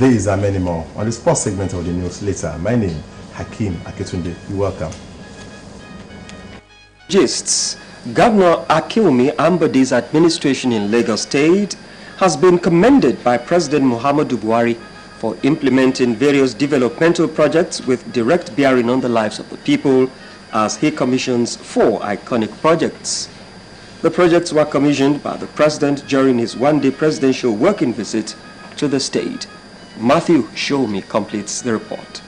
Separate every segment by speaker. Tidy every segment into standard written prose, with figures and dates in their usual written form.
Speaker 1: These are many more on the sports segment of the news later. My name, Hakeem Aketunde. You're welcome.
Speaker 2: Gists. Governor Akinwumi Ambode's administration in Lagos State has been commended by President Muhammadu Buhari for implementing various developmental projects with direct bearing on the lives of the people as he commissions 4 iconic projects. The projects were commissioned by the President during his one-day presidential working visit to the state. Matthew Shomi completes the report.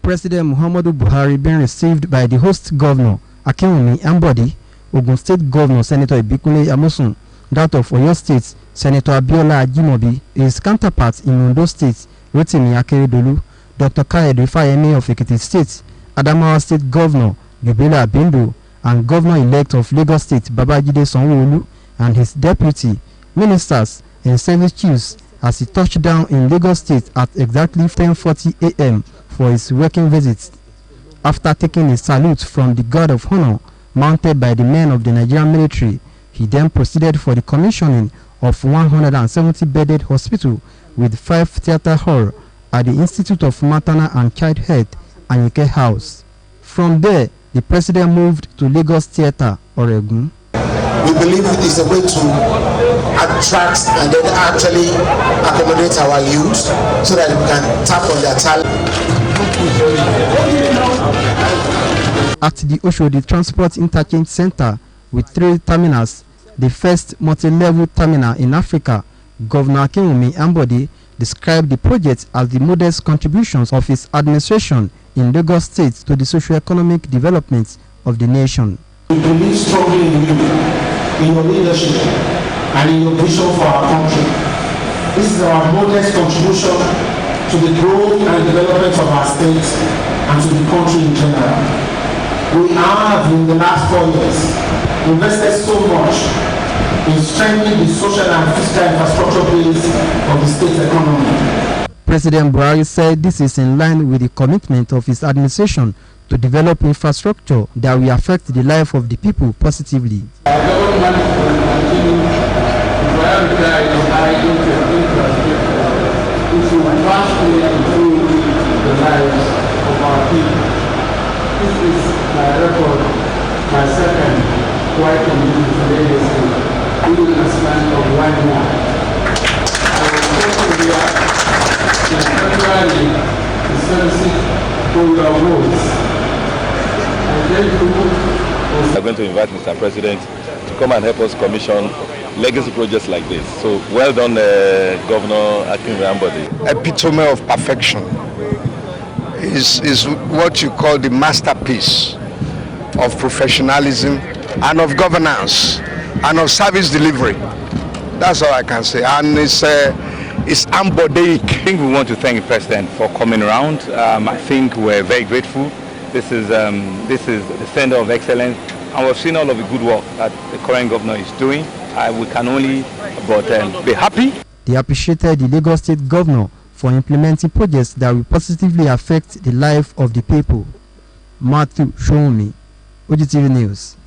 Speaker 3: President Muhammadu Buhari being received by the host governor Akinwumi Ambode, Ogun State Governor Senator Ibikunle Amosun, that of Oyo State Senator Abiola Ajimobi, his counterpart in Ondo State Rotimi Akeredolu, Dr. Kayode Fayemi of Ekiti State, Adamawa State Governor Gubila Abindo, and Governor-elect of Lagos State Babajide Sanwo-Olu and his deputy, ministers, and service chiefs as he touched down in Lagos State at exactly 10:40 a.m. for his working visit. After taking a salute from the guard of honor mounted by the men of the Nigerian military, he then proceeded for the commissioning of 170-bedded hospital with 5 theater hall at the Institute of Maternal and Child Health, Anyike House. From there, the president moved to Lagos Theatre, Oregun.
Speaker 4: We believe it is a way to attract and then actually accommodate our youth so that we can tap on their talent.
Speaker 3: At the Oshodi Transport Interchange Center with 3 terminals, the first multi-level terminal in Africa, Governor Akinwumi Ambode described the project as the modest contributions of his administration in Lagos State to the socio-economic development of the nation.
Speaker 4: We believe strongly in you, in your leadership, and in your vision for our country. This is our modest contribution to the growth and development of our state and to the country in general. We have, in the last 4 years, invested so much in strengthening the social and fiscal infrastructure base of the state economy.
Speaker 3: President Buhari said this is in line with the commitment of his administration to develop infrastructure that will affect the life of the people positively.
Speaker 4: Our government will continue to prioritize infrastructure, which will vastly improve the lives of our people. This is my record, my second white community legacy, in a span of 1 year. I was also here in February the services for your votes.
Speaker 5: We are going to invite Mr. President to come and help us commission legacy projects like this. So well done, Governor Akinwumi Ambode.
Speaker 6: Epitome of perfection is what you call the masterpiece of professionalism and of governance and of service delivery. That's all I can say. And it's Ambodeic.
Speaker 5: I think we want to thank the President for coming around. I think we're very grateful. This is the center of excellence, and we've seen all of the good work that the current governor is doing. We can only but be happy.
Speaker 3: They appreciated the Lagos State governor for implementing projects that will positively affect the life of the people. Matthew Shomi, Ogtv News.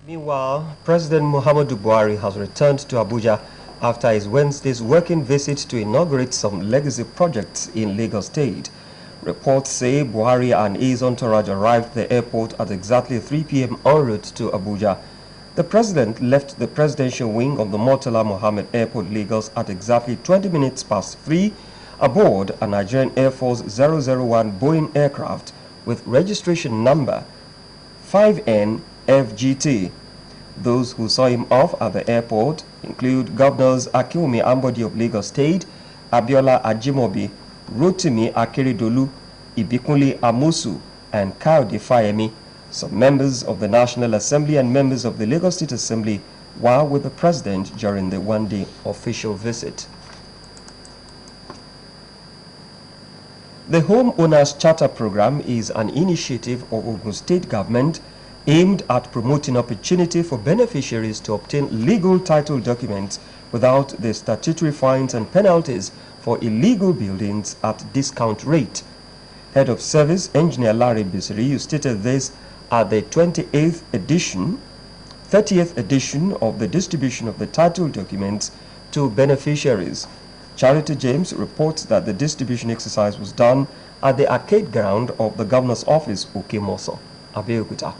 Speaker 2: Meanwhile, President Muhammadu Buhari has returned to Abuja after his Wednesday's working visit to inaugurate some legacy projects in Lagos State. Reports say Buhari and his entourage arrived at the airport at exactly 3 p.m. en route to Abuja. The president left the presidential wing of the Murtala Mohammed Airport, Lagos at exactly 20 minutes past 3 aboard a Nigerian Air Force 001 Boeing aircraft with registration number 5NFGT. Those who saw him off at the airport include Governors Akinwumi Ambode of Lagos State, Abiola Ajimobi, Rotimi Akeredolu, Ibikunle Amosun, and Kayode Fayemi, some members of the National Assembly and members of the Lagos State Assembly, while with the president during the one-day official visit. The Home Owners Charter Program is an initiative of Ogun State government aimed at promoting opportunity for beneficiaries to obtain legal title documents without the statutory fines and penalties for illegal buildings at discount rate. Head of Service Engineer Larry Bisiri stated this at the 28th edition 30th edition of the distribution of the title documents to beneficiaries. Charity James reports that the distribution exercise was done at the arcade ground of the Governor's office, Okemoso, Abeokuta.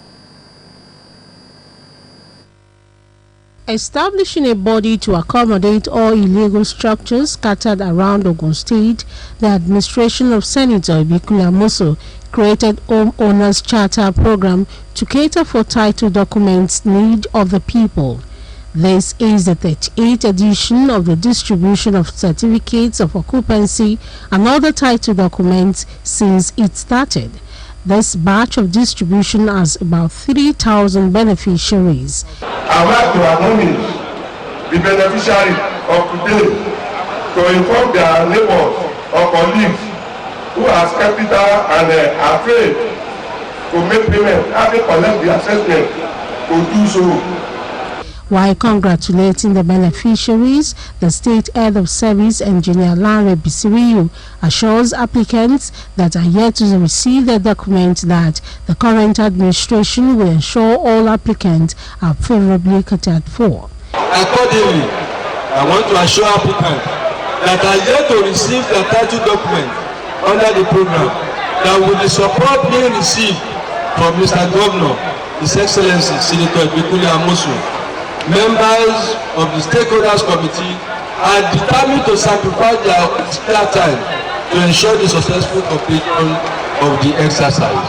Speaker 7: Establishing a body to accommodate all illegal structures scattered around Ogun State, the administration of Senator Ibikule Amosu created Homeowners Charter Program to cater for title documents need of the people. This is the 38th edition of the distribution of certificates of occupancy and other title documents since it started. This batch of distribution has about 3,000 beneficiaries.
Speaker 8: I would like to acknowledge the beneficiaries of today to inform their neighbors or colleagues who are skeptical and afraid to make payment after collect the assessment to do so.
Speaker 7: While congratulating the beneficiaries, the State Head of Service, Engineer Lanre Bisiriyu, assures applicants that are yet to receive their document that the current administration will ensure all applicants are favorably catered for.
Speaker 9: Accordingly, I want to assure applicants that are yet to receive their title document under the program that with the support being received from Mr. Governor, His Excellency Senator Ibikule Amosu, members of the stakeholders committee are determined to sacrifice their spare time to ensure the successful completion of the exercise.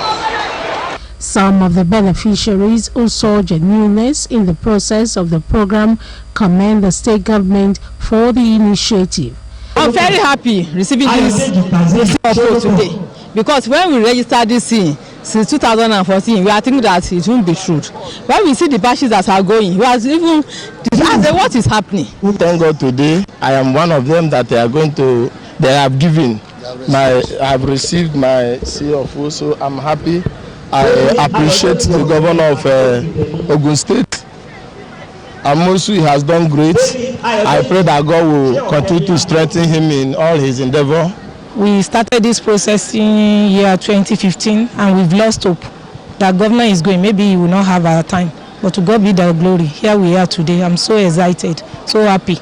Speaker 7: Some of the beneficiaries who saw genuineness in the process of the program commend the state government for the initiative.
Speaker 10: I'm very happy receiving this offer today because when we registered this thing since 2014, we are thinking that it won't be true. When we see the batches that are going, we are even asked what is happening.
Speaker 11: Thank God today, I am one of them that they have given. I have received my CFO, so I'm happy. I appreciate the governor of Ogun State. Amosu has done great. I pray that God will continue to strengthen him in all his endeavor.
Speaker 10: We started this process in year 2015 and we've lost hope that governor is going. Maybe he will not have our time. But to God be the glory. Here we are today. I'm so excited, so happy.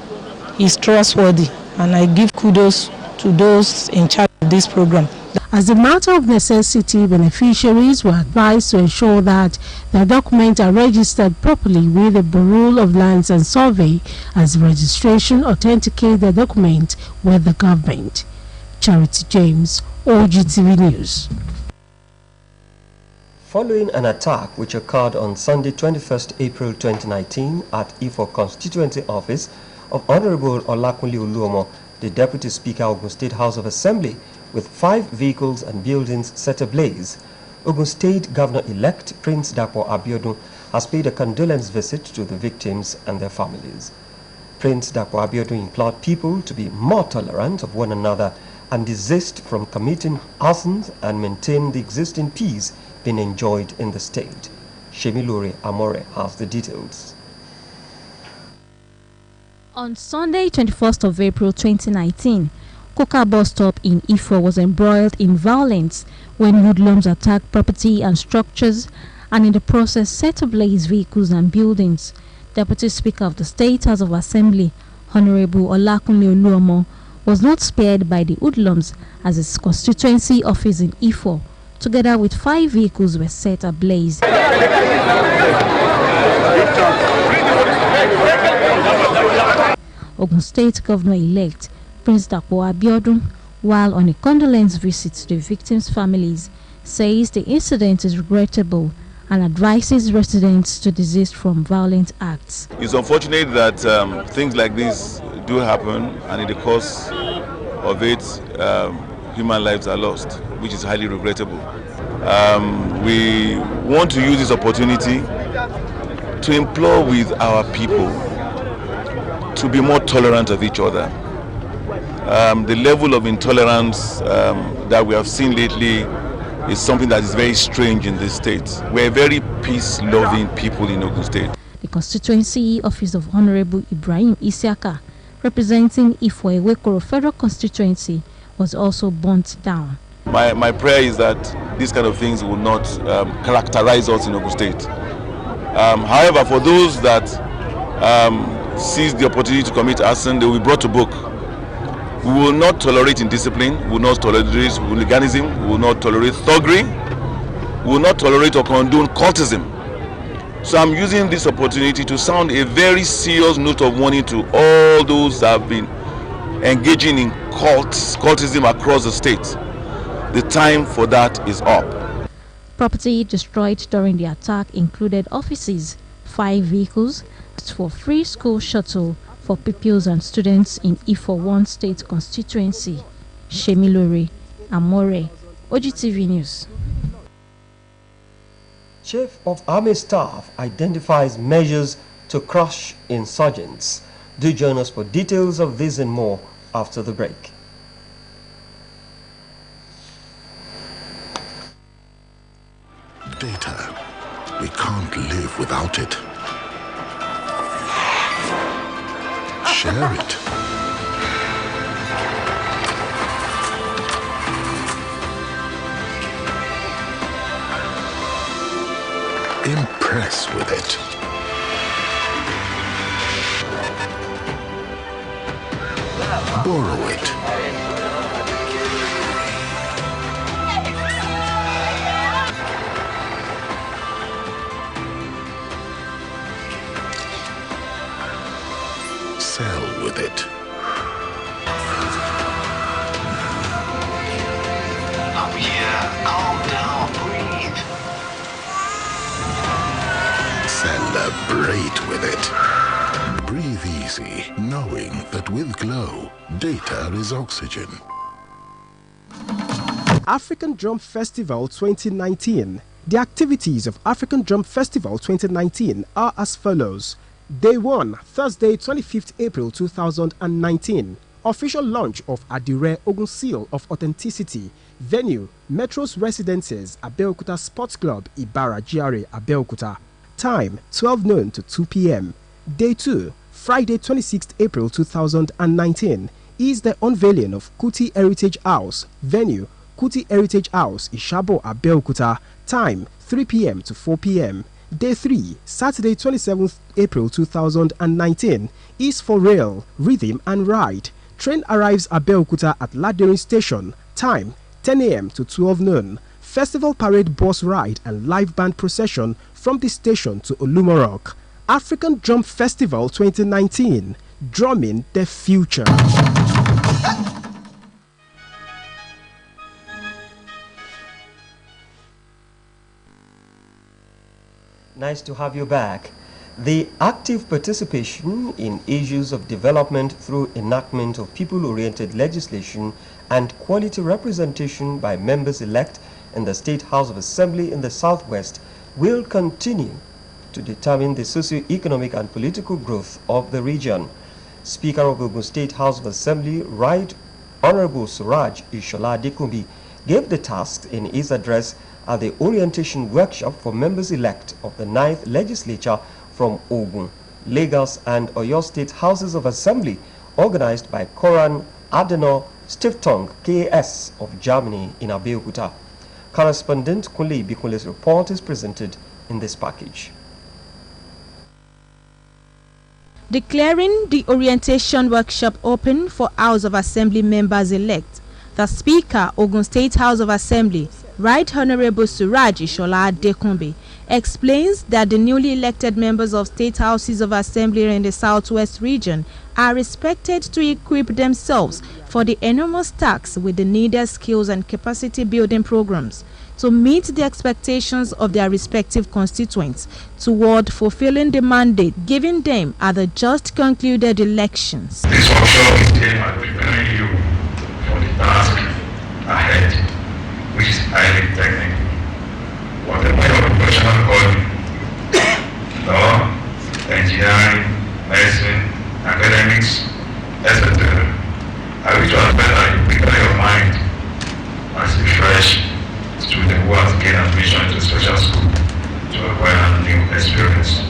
Speaker 10: He's trustworthy and I give kudos to those in charge of this program.
Speaker 7: As a matter of necessity, beneficiaries were advised to ensure that their documents are registered properly with the Bureau of Lands and Survey as registration authenticates the document with the government. Charity James, Ogtv News.
Speaker 2: Following an attack which occurred on Sunday 21st April 2019 at Ifo Constituency Office of Honorable Olakunle Oluomo, the Deputy Speaker of Ogun State House of Assembly, with 5 vehicles and buildings set ablaze, Ogun State Governor-elect Prince Dapo Abiodun has paid a condolence visit to the victims and their families. Prince Dapo Abiodun implored people to be more tolerant of one another and desist from committing arsons and maintain the existing peace being enjoyed in the state. Shemilore Amore has the details.
Speaker 12: On Sunday, 21st of April 2019, Coca bus stop in Ifo was embroiled in violence when hoodlums attacked property and structures and in the process set ablaze vehicles and buildings. Deputy Speaker of the State House of Assembly, Honorable Olakunle Oluomo, was not spared by the hoodlums as his constituency office in Ifo, together with 5 vehicles, were set ablaze. Ogun State Governor-elect Prince Dapo Abiodun, while on a condolence visit to the victims' families, says the incident is regrettable and advises residents to desist from violent acts.
Speaker 13: It's unfortunate that things like this do happen, and in the course of it, human lives are lost, which is highly regrettable. We want to use this opportunity to implore with our people to be more tolerant of each other. The level of intolerance that we have seen lately is something that is very strange in this state. We're very peace-loving people in Ogun State.
Speaker 12: The constituency office of Honorable Ibrahim Isiaka, representing Ifo Ewekoro Federal Constituency, was also burnt down.
Speaker 13: My prayer is that these kind of things will not characterize us in Ogun State. However, for those that seize the opportunity to commit arson, they will be brought to book. We will not tolerate indiscipline, we will not tolerate hooliganism, we will not tolerate thuggery, we will not tolerate or condone cultism. So I'm using this opportunity to sound a very serious note of warning to all those that have been engaging in cultism across the state. The time for that is up.
Speaker 12: Property destroyed during the attack included offices, 5 vehicles for free school shuttle for pupils and students in Ifo 1 state constituency. Shemilore Amore, Ogtv News.
Speaker 2: Chief of Army Staff identifies measures to crush insurgents. Do join us for details of this and more after the break.
Speaker 14: Data. We can't live without it. Share it. Impress with it. Borrow it. Sell with it.
Speaker 15: Up here, calm down, breathe.
Speaker 14: Celebrate with it. Breathe easy, knowing that with Glow, data is oxygen.
Speaker 16: African Drum Festival 2019. The activities of African Drum Festival 2019 are as follows. Day 1, Thursday, 25th April 2019. Official launch of Adire Ogun Seal of Authenticity. Venue, Metro's Residences, Abeokuta Sports Club, Ibara GRA, Abeokuta. Time, 12 noon to 2 p.m. Day 2, Friday, 26th April 2019, is the unveiling of Kuti Heritage House. Venue, Kuti Heritage House, Ishabo, Abeokuta. Time, 3 p.m. to 4 p.m. Day 3, Saturday 27th April 2019, is for rail, rhythm and ride. Train arrives at Abeokuta at Ladering Station. Time, 10 a.m. to 12 noon. Festival parade bus ride and live band procession from the station to Olumorok. African Drum Festival 2019, drumming the future.
Speaker 2: Nice to have you back. The active participation in issues of development through enactment of people-oriented legislation and quality representation by members-elect in the State House of Assembly in the Southwest will continue to determine the socio-economic and political growth of the region. Speaker of Ogun State House of Assembly, Right Honorable Suraj Ishola Adekunbi, gave the task in his address at the orientation workshop for members-elect of the 9th Legislature from Ogun, Lagos and Oyo State Houses of Assembly, organized by Koran Adenauer Stiftung KS of Germany in Abeokuta. Correspondent Kunle Ibikunle's report is presented in this package.
Speaker 17: Declaring the orientation workshop open for House of Assembly members-elect, the Speaker, Ogun State House of Assembly, Right Honorable Suraj Ishola Adekunbi, explains that the newly elected members of State Houses of Assembly in the Southwest region are expected to equip themselves for the enormous task with the needed skills and capacity building programs to meet the expectations of their respective constituents toward fulfilling the mandate given them at the just concluded elections.
Speaker 18: This workshop is aimed at preparing you for the task ahead, which is highly technical. Whatever your professional calling, law, engineering, medicine, academics, etc., I wish to advise that you prepare your mind as a fresh student who has gained admission to special school to acquire new experience.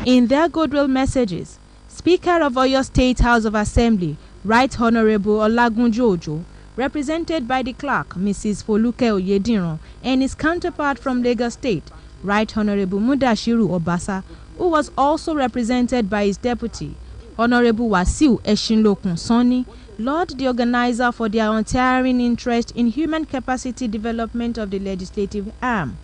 Speaker 17: In their goodwill messages, Speaker of Oyo State House of Assembly, Right Honorable Olagunju Ojo, represented by the clerk, Mrs. Foluke Oyediran, and his counterpart from Lagos State, Right Honorable Mudashiru Obasa, who was also represented by his deputy, Honorable Wasiu Eshinlokun Soni, lauded the organizer for their untiring interest in human capacity development of the legislative arm.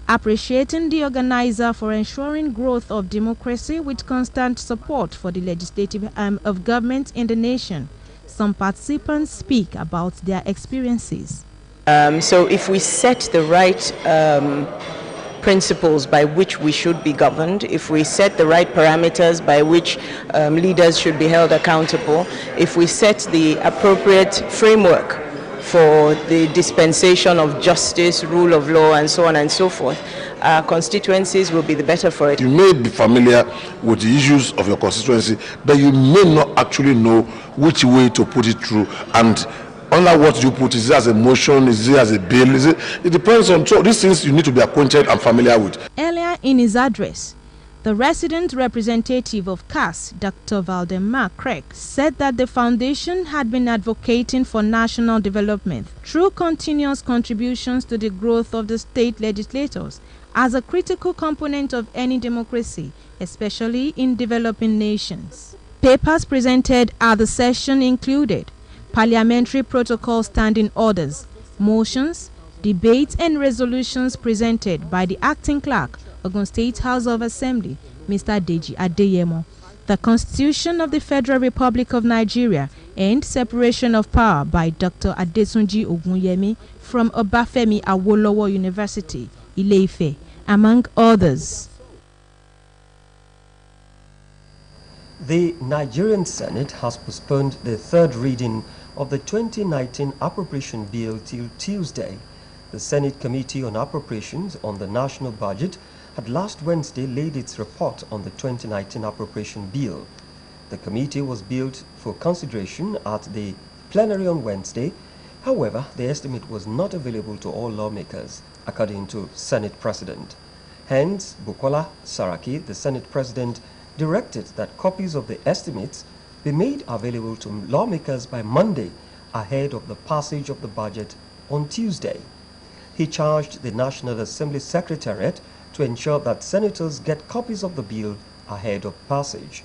Speaker 17: Appreciating the organizer for ensuring growth of democracy with constant support for the legislative arm of government in the nation, some participants speak about their experiences.
Speaker 19: So if we set the right principles by which we should be governed, if we set the right parameters by which leaders should be held accountable, if we set the appropriate framework for the dispensation of justice, rule of law, and so on and so forth, our constituencies will be the better for it.
Speaker 20: You may be familiar with the issues of your constituency, but you may not actually know which way to put it through, and under what you put, is it as a motion, is it as a bill, it depends on, so these things you need to be acquainted and familiar with.
Speaker 17: Earlier in his address, the resident representative of CAS, Dr. Valdemar Craig, said that the foundation had been advocating for national development through continuous contributions to the growth of the state legislators as a critical component of any democracy, especially in developing nations. Papers presented at the session included Parliamentary Protocol Standing Orders, motions, debates and resolutions presented by the Acting Clerk, Ogun State House of Assembly, Mr. Deji Adeyemo, the Constitution of the Federal Republic of Nigeria, and Separation of Power by Dr. Adetunji Ogunyemi from Obafemi Awolowo University, Ile-Ife, among others.
Speaker 2: The Nigerian Senate has postponed the third reading of the 2019 appropriation bill till Tuesday. The Senate Committee on Appropriations on the National Budget had last Wednesday laid its report on the 2019 appropriation bill. The committee was billed for consideration at the plenary on Wednesday. However, the estimate was not available to all lawmakers, according to Senate President. Hence, Bukola Saraki, the Senate President, directed that copies of the estimates be made available to lawmakers by Monday ahead of the passage of the budget on Tuesday. He charged the National Assembly Secretariat to ensure that senators get copies of the bill ahead of passage.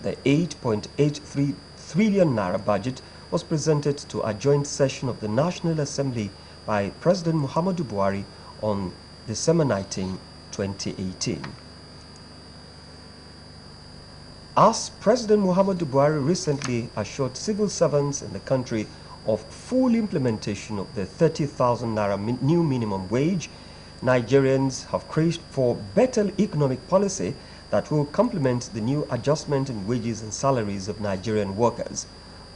Speaker 2: The 8.83 trillion naira budget was presented to a joint session of the National Assembly by President Muhammadu Buhari on December 19, 2018. As President Muhammadu Buhari recently assured civil servants in the country of full implementation of the 30,000 naira new minimum wage, Nigerians have craved for better economic policy that will complement the new adjustment in wages and salaries of Nigerian workers.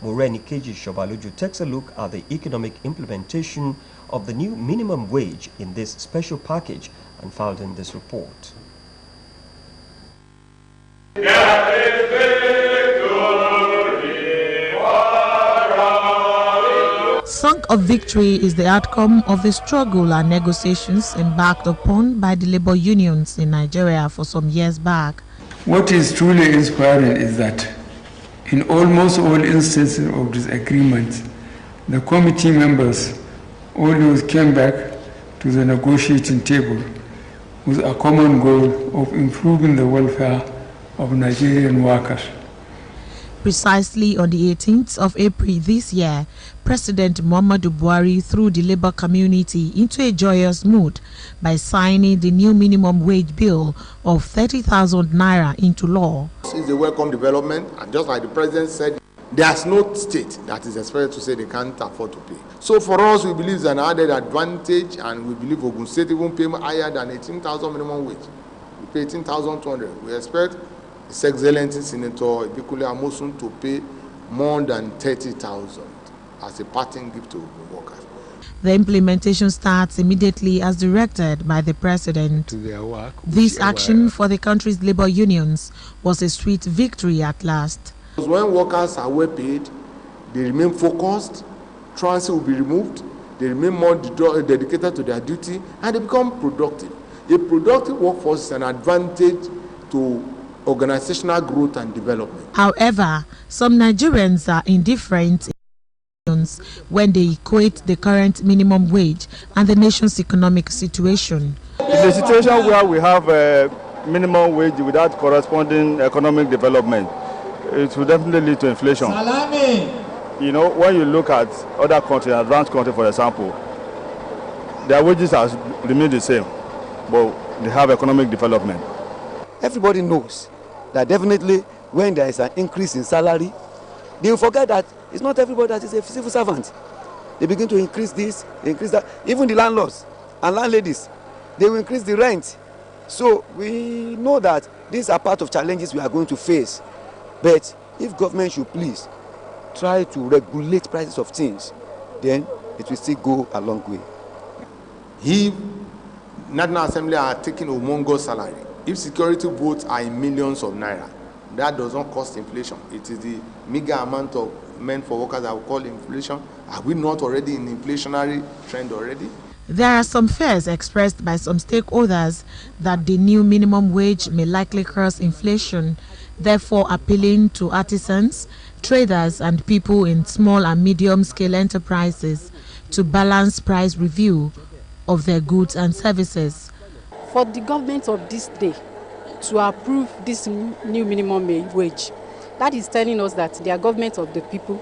Speaker 2: Moreni Keji Shobaluju takes a look at the economic implementation of the new minimum wage in this special package and filed in this report.
Speaker 21: Song of Victory is the outcome of the struggle and negotiations embarked upon by the labor unions in Nigeria for some years back.
Speaker 22: What is truly inspiring is that in almost all instances of disagreement, the committee members always came back to the negotiating table with a common goal of improving the welfare of Nigerian workers.
Speaker 21: Precisely on the 18th of April this year, President Muhammadu Buhari threw the labor community into a joyous mood by signing the new minimum wage bill of 30,000 naira into law.
Speaker 23: This is a welcome development, and just like the president said, there's no state that is expected to say they can't afford to pay. So for us, we believe it's an added advantage, and we believe Ogun State even pay higher than 18,000 minimum wage. We pay 18,200. We expect His Excellency Senator Ibikule Amosun to pay more than 30,000 as a parting gift to workers.
Speaker 21: The implementation starts immediately as directed by the president.
Speaker 22: To their work,
Speaker 21: this action for the country's labor unions was a sweet victory at last.
Speaker 23: When workers are well paid, they remain focused, transit will be removed, they remain more dedicated to their duty, and they become productive. A productive workforce is an advantage to organizational growth and development.
Speaker 21: However, some Nigerians are indifferent questions when they equate the current minimum wage and the nation's economic situation.
Speaker 1: It's a situation where we have a minimum wage without corresponding economic development. It will definitely lead to inflation. You know, when you look at other countries, advanced countries, for example, their wages have remained the same, but they have economic development.
Speaker 4: Everybody knows that definitely when there is an increase in salary, they will forget that it's not everybody that is a civil servant. They begin to increase this, they increase that. Even the landlords and landladies, they will increase the rent. So we know that these are part of challenges we are going to face. But if government should please try to regulate prices of things, then it will still go a long way.
Speaker 23: If National Assembly are taking a humongous salary, if security votes are in millions of naira, that does not cost inflation. It is the meager amount of men for workers that we call inflation. Are we not already in inflationary trend already?
Speaker 21: There are some fears expressed by some stakeholders that the new minimum wage may likely cause inflation, therefore appealing to artisans, traders and people in small and medium-scale enterprises to balance price review of their goods and services.
Speaker 6: For the government of this day to approve this new minimum wage, that is telling us that they are government of the people,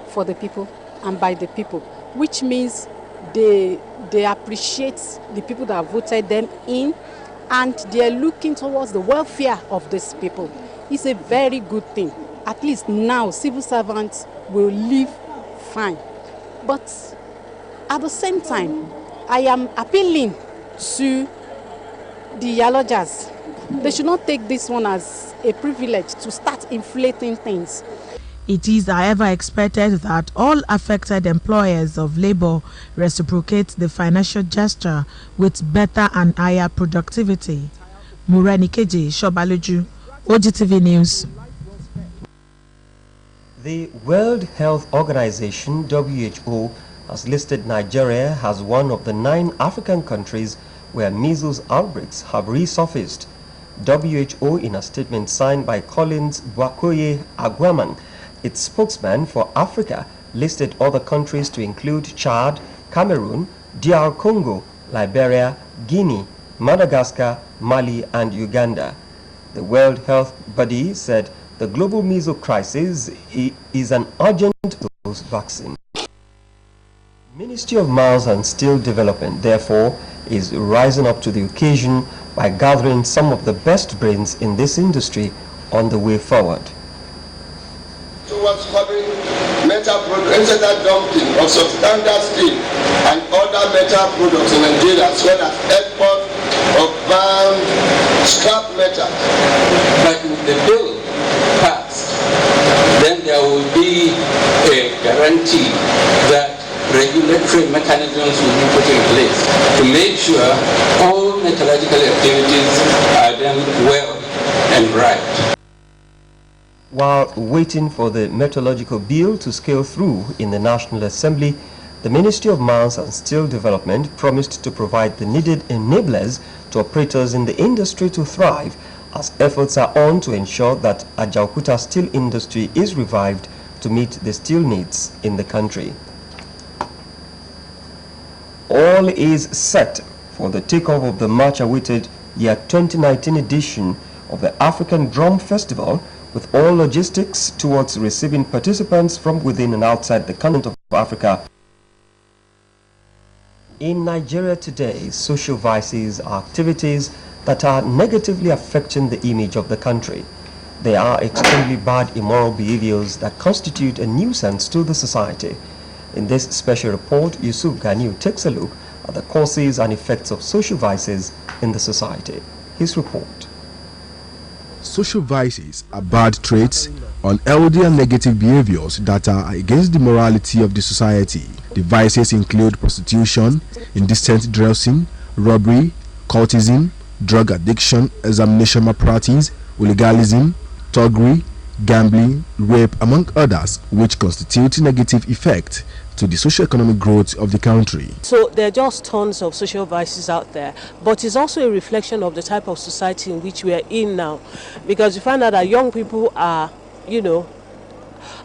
Speaker 6: for the people and by the people, which means they appreciate the people that voted them in, and they are looking towards the welfare of these people. It's a very good thing. At least now civil servants will live fine. But at the same time, I am appealing to the Yalodjas. They should not take this one as a privilege to start inflating things.
Speaker 21: It is, however, expected that all affected employers of labor reciprocate the financial gesture with better and higher productivity. Muranikeji Shobaloju, Ogtv News.
Speaker 2: The World Health Organization, WHO, has listed Nigeria as one of the 9 African countries where measles outbreaks have resurfaced. WHO, in a statement signed by Collins Bwakoye Agwaman, its spokesman for Africa, listed other countries to include Chad, Cameroon, DR Congo, Liberia, Guinea, Madagascar, Mali and Uganda. The World Health Body said the global measles crisis is an urgent dose vaccine. Ministry of Mines and Steel Development, therefore, is rising up to the occasion by gathering some of the best brains in this industry on the way forward.
Speaker 24: Towards curbing metal dumping of substandard steel and other metal products in Nigeria, as well as export of banned scrap metal.
Speaker 25: But if the bill passed, then there will be a guarantee that regulatory mechanisms will be put in place to make sure all metallurgical activities are done well and right.
Speaker 2: While waiting for the metallurgical bill to scale through in the National Assembly, the Ministry of Mines and Steel Development promised to provide the needed enablers to operators in the industry to thrive, as efforts are on to ensure that Ajaokuta steel industry is revived to meet the steel needs in the country. All is set for the takeoff of the much-awaited year 2019 edition of the African Drum Festival, with all logistics towards receiving participants from within and outside the continent of Africa. In Nigeria today, social vices are activities that are negatively affecting the image of the country. They are extremely bad immoral behaviors that constitute a nuisance to the society. In this special report, Yusuf Ganiu takes a look at the causes and effects of social vices in the society. His report.
Speaker 26: Social vices are bad traits, unhealthy and negative behaviors that are against the morality of the society. The vices include prostitution, indecent dressing, robbery, cultism, drug addiction, examination malpractice, hooliganism, thuggery, gambling, rape, among others, which constitute negative effect to the socio-economic growth of the country.
Speaker 27: So there are just tons of social vices out there, but it's also a reflection of the type of society in which we are in now, because you find out that young people are,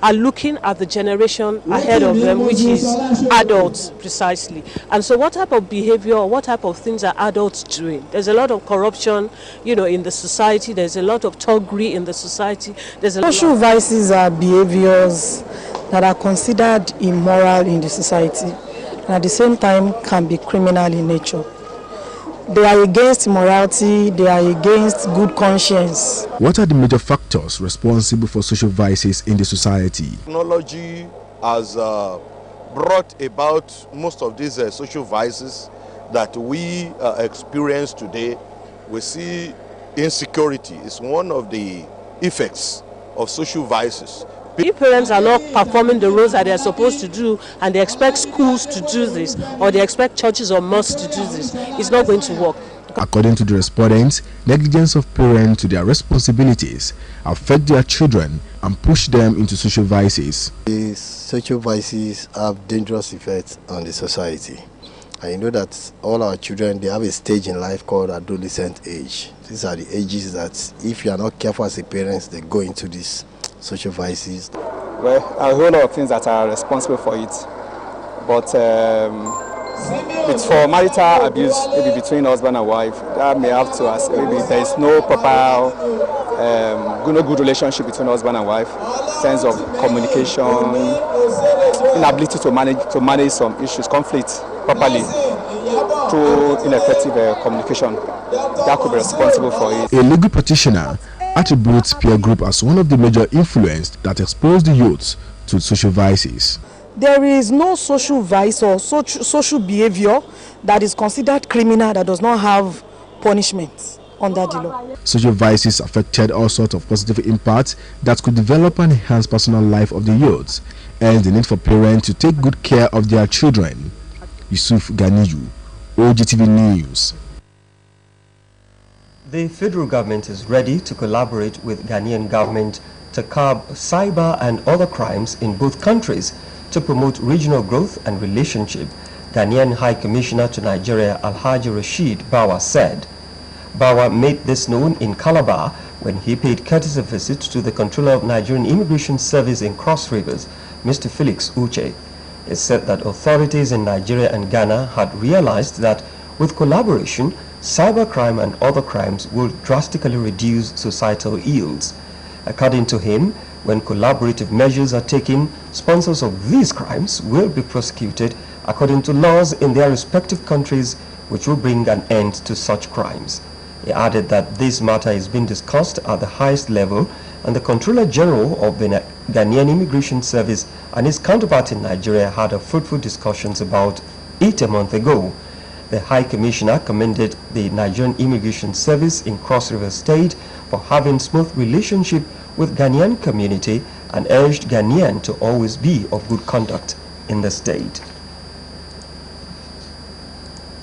Speaker 27: are looking at the generation ahead of them, which is adults precisely. And so what type of behavior or what type of things are adults doing? There's a lot of corruption, in the society. There's a lot of thuggery in the society.
Speaker 3: Social vices are behaviors that are considered immoral in the society and at the same time can be criminal in nature. They are against morality, they are against good conscience.
Speaker 26: What are the major factors responsible for social vices in the society?
Speaker 5: Technology has brought about most of these social vices that we experience today. We see insecurity is one of the effects of social vices.
Speaker 27: If parents are not performing the roles that they are supposed to do and they expect schools to do this or they expect churches or mosques to do this, it's not going to work.
Speaker 26: According to the respondents, negligence of parents to their responsibilities affect their children and push them into social vices.
Speaker 7: These social vices have dangerous effects on the society. And you know that all our children, they have a stage in life called adolescent age. These are the ages that if you are not careful as a parent, they go into these social vices.
Speaker 8: Well, a whole lot of things that are responsible for it, but it's for marital abuse, maybe between husband and wife. That may have to ask, maybe there is no proper, good relationship between husband and wife, in terms of communication, inability to manage some issues, conflict properly through ineffective communication. That could be responsible for it.
Speaker 26: A legal practitioner attributes peer group as one of the major influences that expose the youths to social vices.
Speaker 3: There is no social vice or social behavior that is considered criminal that does not have punishment under the law.
Speaker 26: Social vices affected all sorts of positive impacts that could develop and enhance personal life of the youths, and the need for parents to take good care of their children. Yusuf Ganiyu, Ogtv News.
Speaker 2: The federal government is ready to collaborate with Ghanaian government to curb cyber and other crimes in both countries to promote regional growth and relationship, Ghanaian High Commissioner to Nigeria Alhaji Rashid Bawa said. Bawa made this known in Calabar when he paid courtesy visit to the controller of Nigerian Immigration Service in Cross Rivers, Mr. Felix Uche. It said that authorities in Nigeria and Ghana had realized that with collaboration, cybercrime and other crimes will drastically reduce societal ills. According to him, when collaborative measures are taken, sponsors of these crimes will be prosecuted according to laws in their respective countries, which will bring an end to such crimes. He added that this matter is being discussed at the highest level, and the Controller General of the Ghanaian Immigration Service and his counterpart in Nigeria had a fruitful discussions about it a month ago. The High Commissioner commended the Nigerian Immigration Service in Cross River State for having smooth relationship with Ghanaian community and urged Ghanaian to always be of good conduct in the state.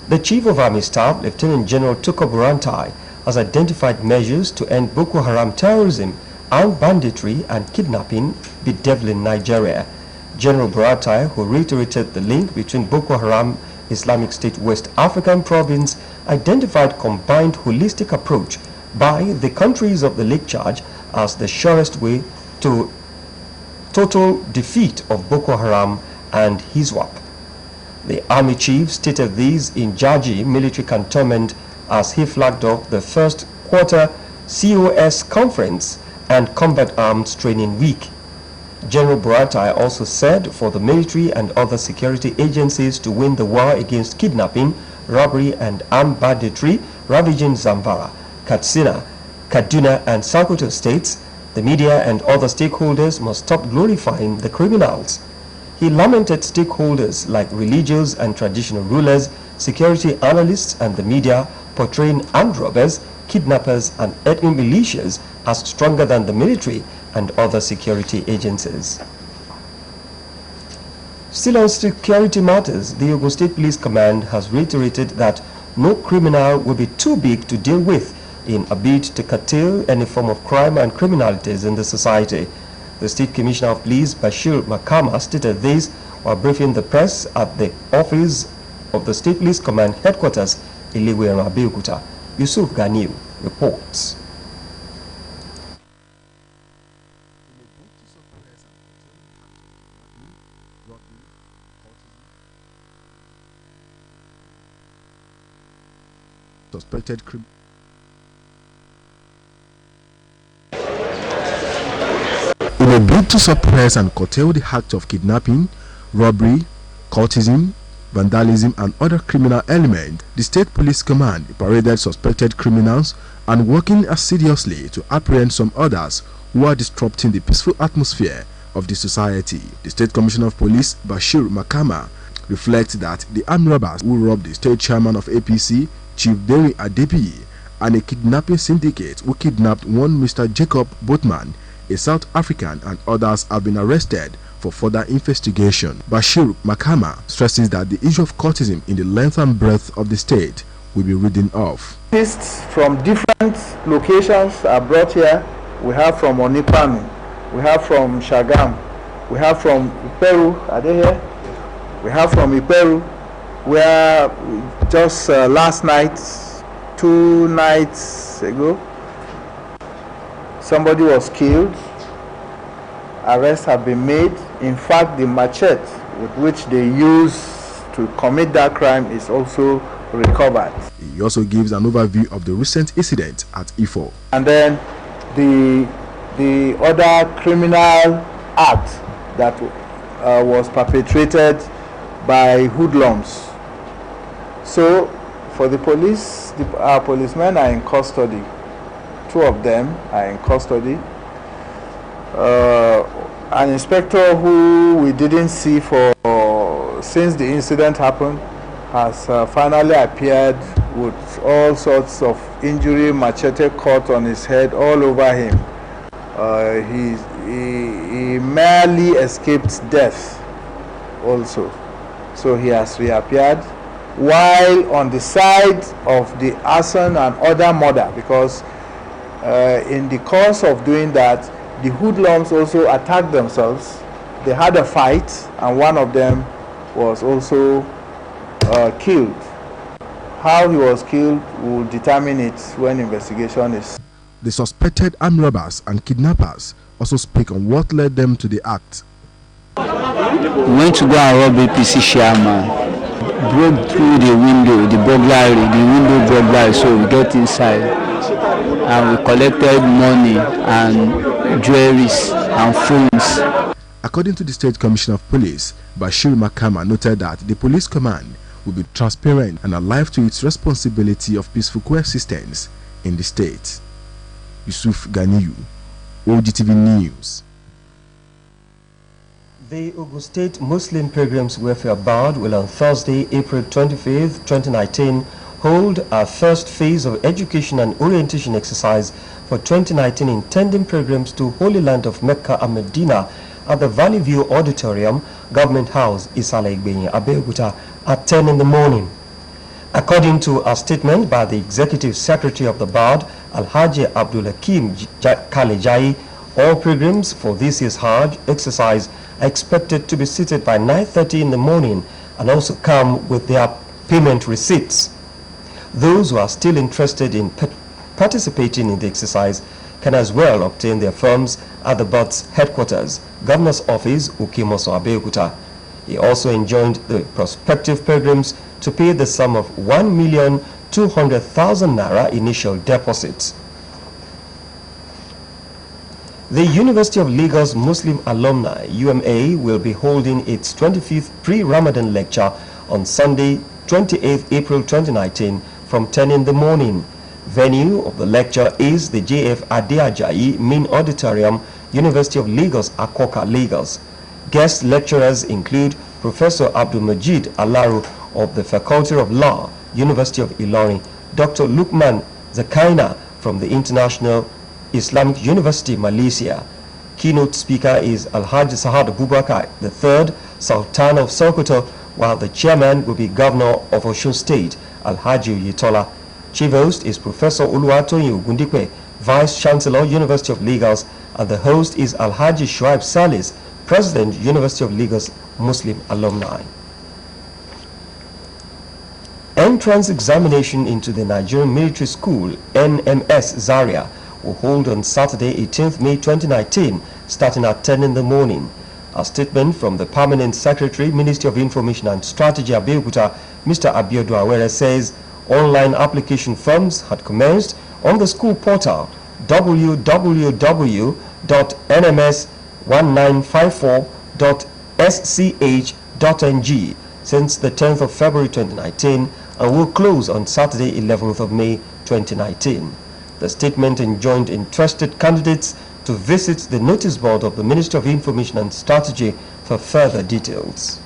Speaker 2: The Chief of Army Staff, Lieutenant General Tuko Burantai, has identified measures to end Boko Haram terrorism, armed banditry and kidnapping bedeviling Nigeria. General Burantai, who reiterated the link between Boko Haram, Islamic State West African Province, identified combined holistic approach by the countries of the Lake Chad as the surest way to total defeat of Boko Haram and HISWAP. The Army Chief stated these in Jaji military cantonment as he flagged off the first quarter COS conference and combat arms training week. General Burantai also said for the military and other security agencies to win the war against kidnapping, robbery and armed banditry ravaging Zamfara, Katsina, Kaduna and Sokoto states, the media and other stakeholders must stop glorifying the criminals. He lamented stakeholders like religious and traditional rulers, security analysts and the media portraying armed robbers, kidnappers and ethnic militias as stronger than the military and other security agencies. Still on security matters, the Ogun State Police Command has reiterated that no criminal will be too big to deal with in a bid to curtail any form of crime and criminalities in the society. The State Commissioner of Police, Bashir Makama, stated this while briefing the press at the office of the State Police Command headquarters in Ilewe and Abeokuta. Yusuf Ganiu reports.
Speaker 26: Suspected criminal. In a bid to suppress and curtail the act of kidnapping, robbery, cultism, vandalism and other criminal elements, the State Police Command paraded suspected criminals and working assiduously to apprehend some others who are disrupting the peaceful atmosphere of the society. The State Commissioner of Police, Bashir Makama, reflects that the armed robbers who robbed the state chairman of APC, Chief Deri Adepi, and a kidnapping syndicate who kidnapped one Mr. Jacob Boatman, a South African, and others have been arrested for further investigation. Bashir Makama stresses that the issue of cultism in the length and breadth of the state will be ridden off.
Speaker 9: Artists from different locations are brought here. We have from Onipanu, we have from Shagam, we have from Iperu. Are they here? We have from Iperu, where just last night, 2 nights ago, somebody was killed. Arrests have been made. In fact, the machete with which they used to commit that crime is also recovered.
Speaker 26: He also gives an overview of the recent incident at Ifo.
Speaker 9: And then the other criminal act that was perpetrated by hoodlums. So for the police, our policemen are in custody. 2 of them are in custody. An inspector who we didn't see since the incident happened has finally appeared with all sorts of injury, machete cut on his head, all over him. He merely escaped death also. So he has reappeared. While on the side of the arson and other murder, because in the course of doing that, the hoodlums also attacked themselves. They had a fight, and one of them was also killed. How he was killed will determine it when investigation is.
Speaker 26: The suspected armed robbers and kidnappers also speak on what led them to the act.
Speaker 10: We went to go and rob APC chairman. Broke through the window, the window burglary, so we get inside and we collected money and jewelries and phones.
Speaker 26: According to the State Commissioner of Police, Bashir Makama noted that the police command will be transparent and alive to its responsibility of peaceful coexistence in the state. Yusuf Ganiyu, Ogtv News.
Speaker 2: The Ogun State Muslim Pilgrims Welfare Board will on Thursday, April 25th, 2019, hold our first phase of education and orientation exercise for 2019 intending pilgrims to Holy Land of Mecca and Medina at the Valley View Auditorium, Government House, Isala Igbenyi, Abeokuta at 10 in the morning. According to a statement by the Executive Secretary of the Board, Alhaji Abdul Hakim Kalejai, all pilgrims for this year's Hajj exercise are expected to be seated by 9:30 in the morning and also come with their payment receipts. Those who are still interested in participating in the exercise can as well obtain their forms at the board's headquarters, Governor's Office, Ukimoso, Abeokuta. He also enjoined the prospective pilgrims to pay the sum of 1,200,000 naira initial deposits. The University of Lagos Muslim Alumni, UMA, will be holding its 25th pre-Ramadan lecture on Sunday, 28th April 2019 from 10 in the morning. Venue of the lecture is the JF Adeajayi Main Auditorium, University of Lagos, Akoka, Lagos. Guest lecturers include Professor Abdul Majid Alaru of the Faculty of Law, University of Ilorin, Dr. Lukman Zakaina from the International Islamic University, Malaysia. Keynote speaker is Alhaji Sahad Abubakar III, Sultan of Sokoto, while the chairman will be Governor of Osun State, Alhaji Oyetola. Chief host is Professor Oluwatoyin Ogundikwe, Vice Chancellor, University of Lagos, and the host is Alhaji Shuaib Salis, President, University of Lagos Muslim Alumni. Entrance examination into the Nigerian Military School, NMS Zaria, will hold on Saturday, 18th May 2019, starting at 10 in the morning. A statement from the Permanent Secretary, Ministry of Information and Strategy, Abeokuta, Mr. Abiodun Awere, says online application forms had commenced on the school portal www.nms1954.sch.ng since the 10th of February 2019 and will close on Saturday 11th of May 2019. The statement enjoined interested candidates to visit the notice board of the Ministry of Information and Strategy for further details.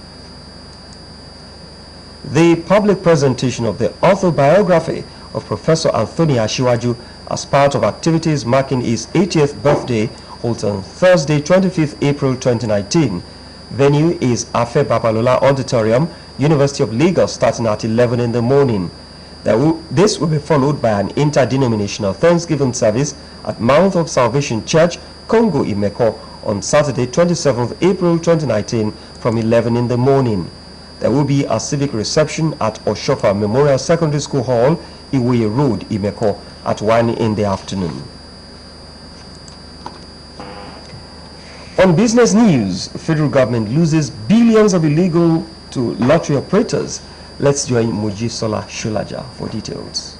Speaker 2: The public presentation of the autobiography of Professor Anthony Ashiwaju as part of activities marking his 80th birthday holds on Thursday, 25th April 2019. Venue is Afe Babalola Auditorium, University of Lagos, starting at 11 in the morning. This will be followed by an interdenominational Thanksgiving service at Mount of Salvation Church, Congo Imeko, on Saturday, 27th April 2019 from 11 in the morning. There will be a civic reception at Oshofa Memorial Secondary School Hall, Iwuye Road, Imeko, at 1 in the afternoon. On business news, federal government loses billions of illegal to lottery operators. Let's join Mojisola Shulaja for details.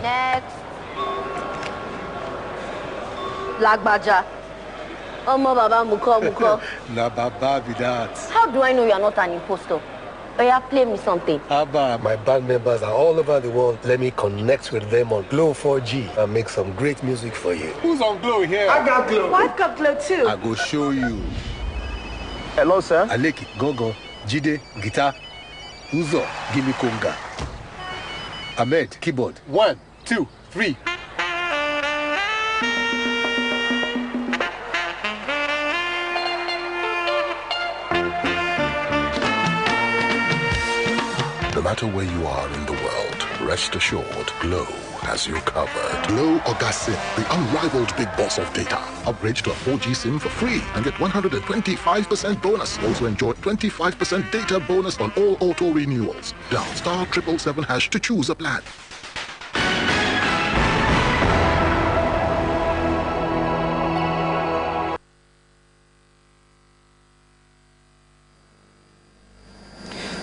Speaker 11: Next. Lagbaja. Omo Baba Muko.
Speaker 12: Na Baba be that.
Speaker 11: How do I know you are not an impostor? Oya, play me something.
Speaker 12: Abba, my band members are all over the world. Let me connect with them on Glow 4G and make some great music for you. Who's on Glow here?
Speaker 11: I got Glow. I've got Glow too.
Speaker 12: I go show you. Hello, sir. Aleki, Gogo, Jide, guitar. Uzo, give me conga. Ahmed, keyboard. 1, 2, 3.
Speaker 13: No matter where you are in the world, rest assured, Glow has you covered. Glow Oga SIM, the unrivaled big boss of data. Upgrade to a 4G SIM for free and get 125% bonus. Also enjoy 25% data bonus on all auto renewals. Dial *777# to choose a plan.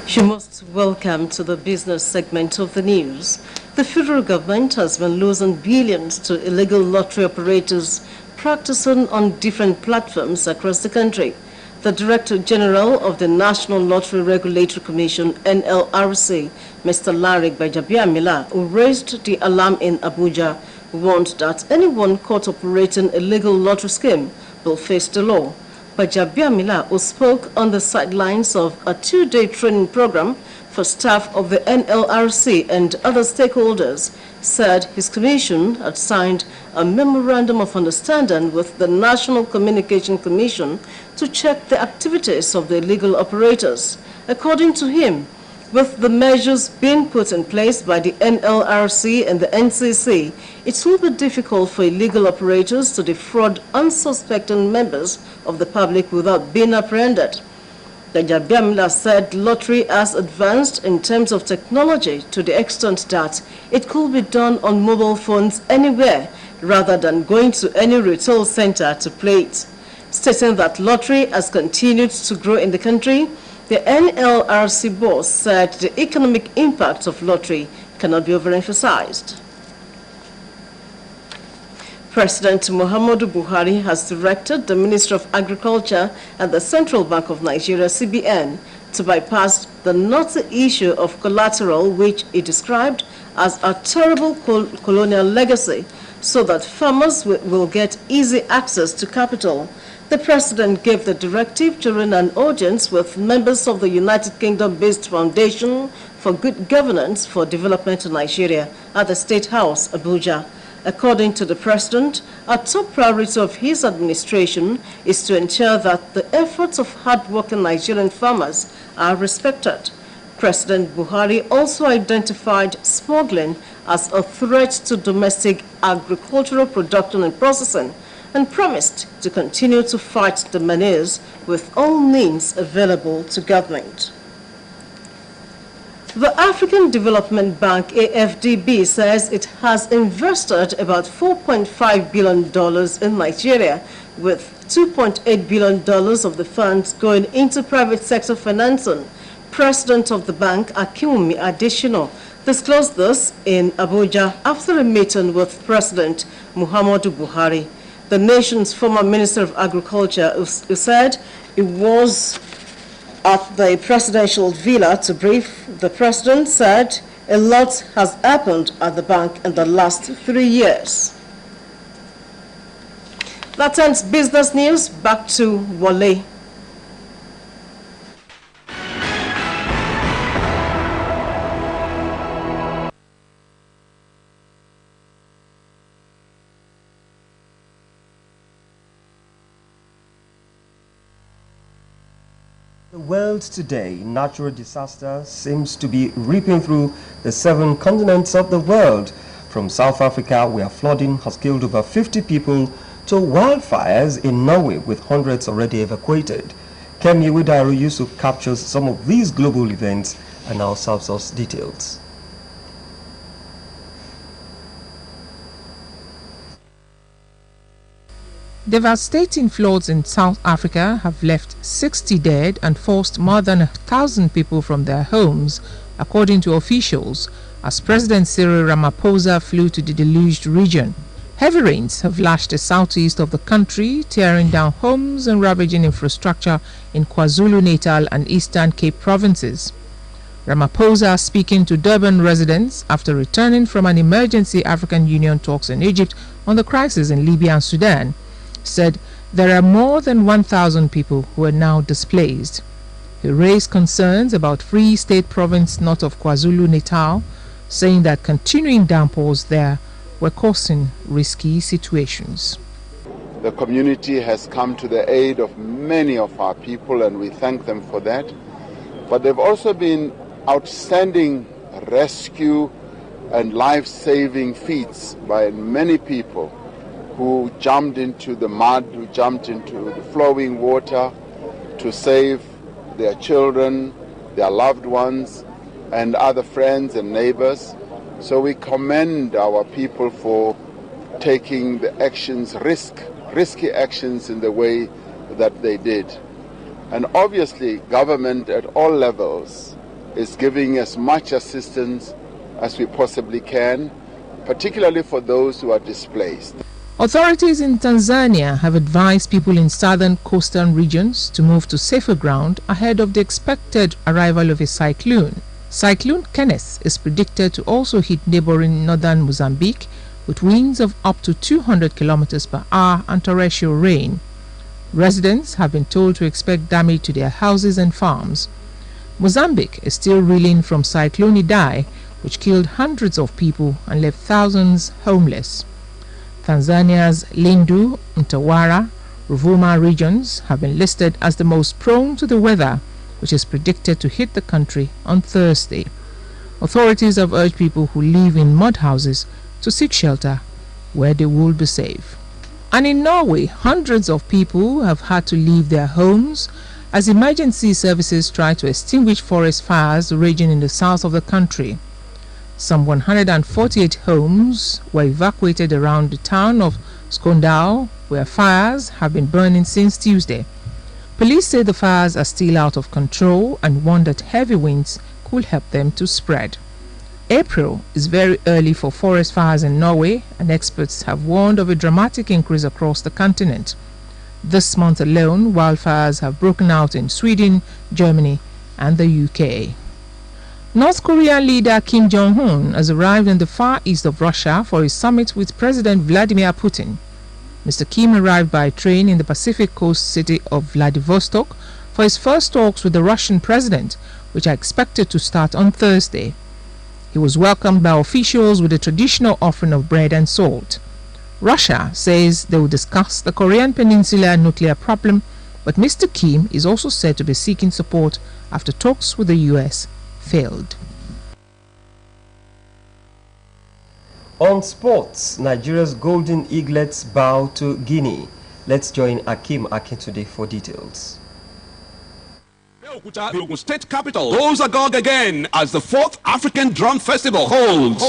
Speaker 14: You're most welcome to the business segment of the news. The federal government has been losing billions to illegal lottery operators practicing on different platforms across the country. The Director General of the National Lottery Regulatory Commission, NLRC, Mr. Larry Gbajabiamila, who raised the alarm in Abuja, warned that anyone caught operating a illegal lottery scheme will face the law. Gbajabiamila, who spoke on the sidelines of a 2-day training program for staff of the NLRC and other stakeholders, said his commission had signed a memorandum of understanding with the National Communication Commission to check the activities of the illegal operators. According to him, with the measures being put in place by the NLRC and the NCC, it will be difficult for illegal operators to defraud unsuspecting members of the public without being apprehended. Gbajabiamila said lottery has advanced in terms of technology to the extent that it could be done on mobile phones anywhere rather than going to any retail center to play it. Stating that lottery has continued to grow in the country, the NLRC boss said the economic impact of lottery cannot be overemphasized. President Muhammadu Buhari has directed the Ministry of Agriculture and the Central Bank of Nigeria, CBN, to bypass the knotty issue of collateral, which he described as a terrible colonial legacy, so that farmers will get easy access to capital. The President gave the directive during an audience with members of the United Kingdom-based Foundation for Good Governance for Development in Nigeria at the State House, Abuja. According to the President, a top priority of his administration is to ensure that the efforts of hard-working Nigerian farmers are respected. President Buhari also identified smuggling as a threat to domestic agricultural production and processing, and promised to continue to fight the menace with all means available to government. The African Development Bank, AFDB, says it has invested about $4.5 billion in Nigeria with $2.8 billion of the funds going into private sector financing. President of the bank, Akinwumi Adesina, disclosed this in Abuja after a meeting with President Muhammadu Buhari. The nation's former Minister of Agriculture, who said it was at the presidential villa to brief the president, said a lot has happened at the bank in the last 3 years. That ends business news. Back to Wale.
Speaker 2: The world today, natural disaster seems to be ripping through the 7 continents of the world. From South Africa, where flooding has killed over 50 people, to wildfires in Norway with hundreds already evacuated. Kemi Widaru Yusuf captures some of these global events and now serves us details.
Speaker 15: Devastating floods in South Africa have left 60 dead and forced more than 1,000 people from their homes, according to officials, as President Cyril Ramaphosa flew to the deluged region. Heavy rains have lashed the southeast of the country, tearing down homes and ravaging infrastructure in KwaZulu-Natal and Eastern Cape provinces. Ramaphosa, speaking to Durban residents after returning from an emergency African Union talks in Egypt on the crisis in Libya and Sudan, said there are more than 1,000 people who are now displaced. He raised concerns about Free State Province north of KwaZulu-Natal, saying that continuing downpours there were causing risky situations.
Speaker 16: The community has come to the aid of many of our people, and we thank them for that. But there have also been outstanding rescue and life-saving feats by many people who jumped into the mud, who jumped into the flowing water to save their children, their loved ones, and other friends and neighbors. So we commend our people for taking the actions, risky actions in the way that they did. And obviously, government at all levels is giving as much assistance as we possibly can, particularly for those who are displaced.
Speaker 15: Authorities in Tanzania have advised people in southern coastal regions to move to safer ground ahead of the expected arrival of a cyclone. Cyclone Kenneth is predicted to also hit neighboring northern Mozambique with winds of up to 200 kilometers per hour and torrential rain. Residents have been told to expect damage to their houses and farms. Mozambique is still reeling from Cyclone Idai, which killed hundreds of people and left thousands homeless. Tanzania's Lindu, Mtwara, Ruvuma regions have been listed as the most prone to the weather, which is predicted to hit the country on Thursday. Authorities have urged people who live in mud houses to seek shelter where they will be safe. And in Norway, hundreds of people have had to leave their homes as emergency services try to extinguish forest fires raging in the south of the country. Some 148 homes were evacuated around the town of Skondal, where fires have been burning since Tuesday. Police say the fires are still out of control and warn that heavy winds could help them to spread. April is very early for forest fires in Norway, and experts have warned of a dramatic increase across the continent. This month alone, wildfires have broken out in Sweden, Germany, and the UK. North Korean leader Kim Jong-un has arrived in the far east of Russia for a summit with President Vladimir Putin. Mr. Kim arrived by train in the Pacific coast city of Vladivostok for his first talks with the Russian president, which are expected to start on Thursday. He was welcomed by officials with a traditional offering of bread and salt. Russia says they will discuss the Korean Peninsula nuclear problem, but Mr. Kim is also said to be seeking support after talks with the U.S. failed.
Speaker 2: On sports, Nigeria's Golden Eaglets bow to Guinea. Let's join Akim Akintunde for details.
Speaker 17: The Ogun State capital goes agog again as the 4th African Drum Festival holds.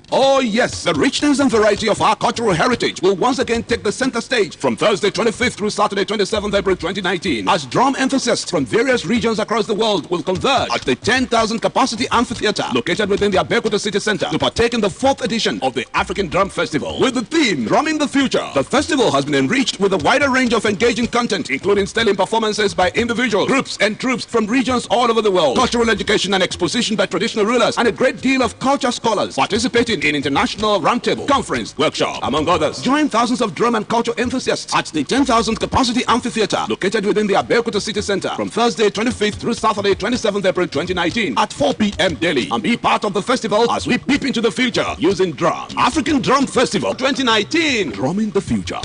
Speaker 17: Oh yes, the richness and variety of our cultural heritage will once again take the center stage from Thursday 25th through Saturday 27th April 2019 as drum enthusiasts from various regions across the world will converge at the 10,000 capacity amphitheater located within the Abeokuta City Center to partake in the 4th edition of the African Drum Festival. With the theme, Drumming the Future, the festival has been enriched with a wider range of engaging content including sterling performances by individuals, groups and troops from regions all over the world, cultural education and exposition by traditional rulers, and a great deal of culture scholars participating in international roundtable, conference, workshop, among others. Join thousands of drum and culture enthusiasts at the 10,000 capacity amphitheater located within the Abeokuta City Center from Thursday 25th through Saturday 27th April 2019 at 4 p.m. daily, and be part of the festival as we peep into the future using drum. African Drum Festival 2019, drumming the future.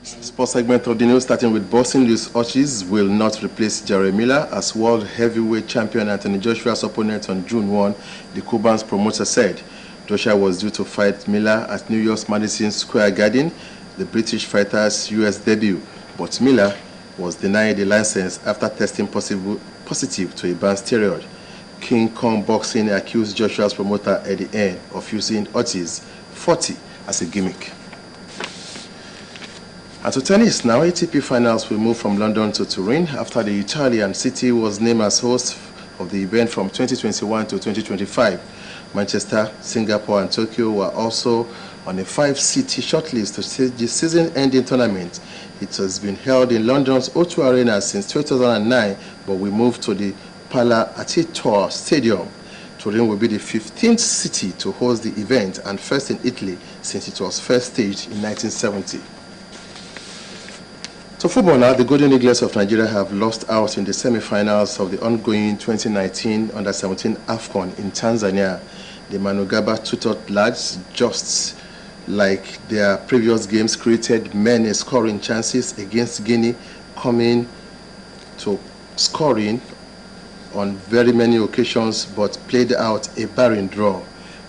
Speaker 1: Sports segment of the news, starting with boxing. Luis Ortiz will not replace Jerry Miller as world heavyweight champion Anthony Joshua's opponent on June 1, the Cuban's promoter said. Joshua was due to fight Miller at New York's Madison Square Garden, the British fighter's U.S. debut, but Miller was denied a license after testing positive to a banned steroid. King Kong Boxing accused Joshua's promoter at the end of using Ortiz 40 as a gimmick. And to tennis, now ATP finals will move from London to Turin after the Italian city was named as host of the event from 2021 to 2025. Manchester, Singapore and Tokyo were also on a 5-city shortlist to see the season-ending tournament. It has been held in London's O2 Arena since 2009, but we moved to the Pala Atitor Stadium. Turin will be the 15th city to host the event and first in Italy since it was first staged in 1970. So football now, the Golden Eagles of Nigeria have lost out in the semi-finals of the ongoing 2019 Under-17 AFCON in Tanzania. The Manugaba tutored lads, just like their previous games, created many scoring chances against Guinea, coming to scoring on very many occasions, but played out a barren draw.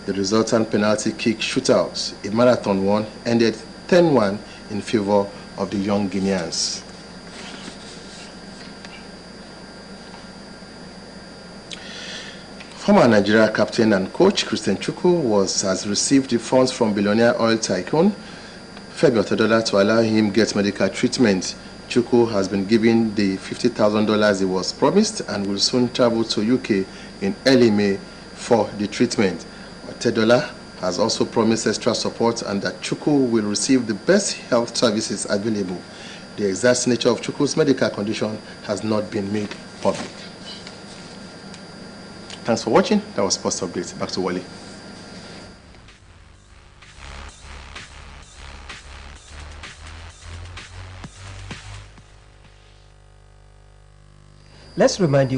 Speaker 1: The resultant penalty kick shootout, a marathon one, ended 10-1 in favor of the young Guineans. Former Nigeria captain and coach Christian Chukwu has received the funds from billionaire oil tycoon Femi Otedola to allow him get medical treatment. Chukwu has been given the $50,000 he was promised and will soon travel to UK in early May for the treatment. Otedola has also promised extra support and that Chukwu will receive the best health services available. The exact nature of Chukwu's medical condition has not been made public. Thanks for watching. That was Sports Update. Back to Wally.
Speaker 2: Let's remind you